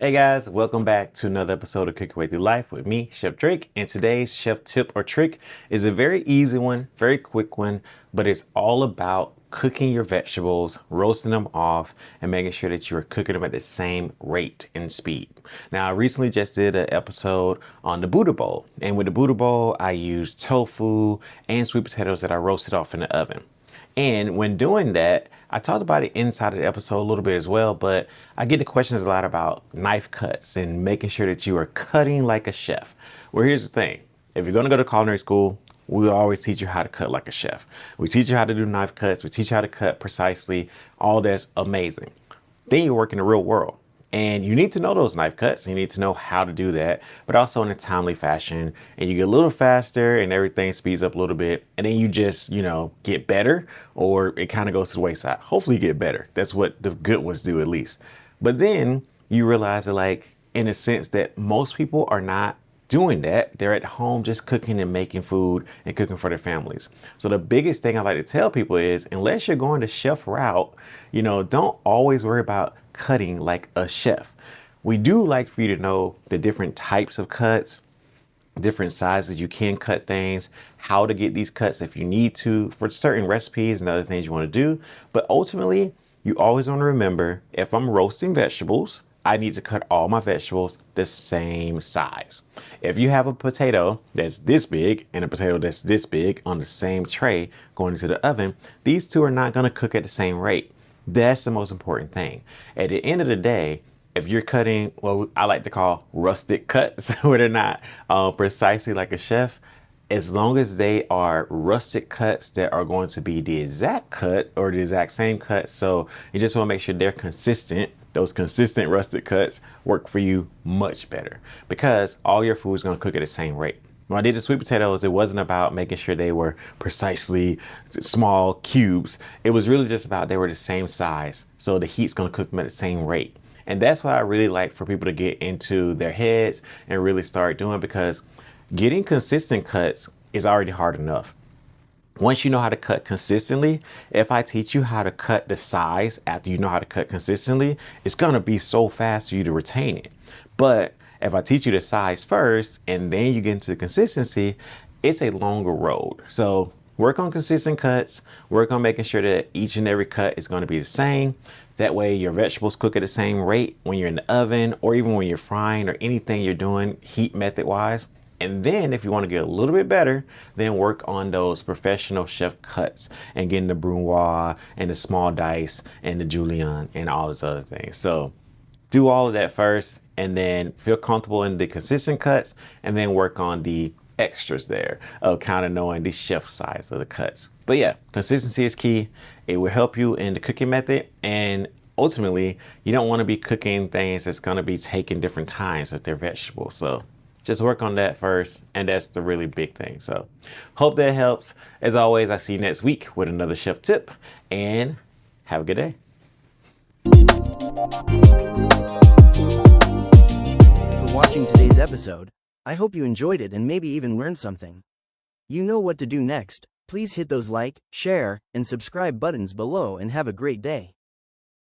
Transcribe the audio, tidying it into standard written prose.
Hey guys, welcome back to another episode of Cook Your Way Through Life with me, Chef Drake. And today's chef tip or trick is a very easy one, very quick one, but it's all about cooking your vegetables, roasting them off, and making sure that you are cooking them at the same rate and speed. Now, I recently just did an episode on the Buddha bowl, and with the Buddha bowl, I used tofu and sweet potatoes that I roasted off in the oven. And when doing that, I talked about it inside of the episode a little bit as well, but I get the questions a lot about knife cuts and making sure that you are cutting like a chef. Well, here's the thing. If you're going to go to culinary school, we always teach you how to cut like a chef. We teach you how to do knife cuts. We teach you how to cut precisely. All that's amazing. Then you work in the real world. And you need to know those knife cuts. You need to know how to do that, but also in a timely fashion. And you get a little faster and everything speeds up a little bit. And then you just, get better, or it kind of goes to the wayside. Hopefully you get better. That's what the good ones do, at least. But then you realize that, like, in a sense that most people are not doing that. They're at home just cooking and making food and cooking for their families. So the biggest thing I like to tell people is, unless you're going the chef route, don't always worry about cutting like a chef. We do like for you to know the different types of cuts, different sizes you can cut things, how to get these cuts if you need to for certain recipes and other things you want to do. But ultimately, you always want to remember, if I'm roasting vegetables, I need to cut all my vegetables the same size. If you have a potato that's this big and a potato that's this big on the same tray going into the oven, these two are not going to cook at the same rate. That's the most important thing. At the end of the day, if you're cutting what I like to call rustic cuts, where they're not precisely like a chef, as long as they are rustic cuts that are going to be the exact cut or the exact same cut. So you just want to make sure they're consistent. Those consistent rustic cuts work for you much better because all your food is going to cook at the same rate. When I did the sweet potatoes, it wasn't about making sure they were precisely small cubes. It was really just about they were the same size. So the heat's going to cook them at the same rate. And that's what I really like for people to get into their heads and really start doing, because getting consistent cuts is already hard enough. Once you know how to cut consistently, if I teach you how to cut the size after you know how to cut consistently, it's going to be so fast for you to retain it. But if I teach you the size first and then you get into the consistency, it's a longer road. So work on consistent cuts, work on making sure that each and every cut is going to be the same. That way your vegetables cook at the same rate when you're in the oven, or even when you're frying or anything you're doing heat method wise. And then if you want to get a little bit better, then work on those professional chef cuts and getting the brunoise and the small dice and the julienne and all those other things. So do all of that first and then feel comfortable in the consistent cuts, and then work on the extras there of kind of knowing the chef size of the cuts. But yeah, consistency is key. It will help you in the cooking method, and ultimately you don't want to be cooking things that's going to be taking different times with their vegetables. So just work on that first, and that's the really big thing. So hope that helps. As always, I see you next week with another chef tip, and have a good day. For watching today's episode. I hope you enjoyed it and maybe even learned something. You know what to do next. Please hit those like, share, and subscribe buttons below and have a great day.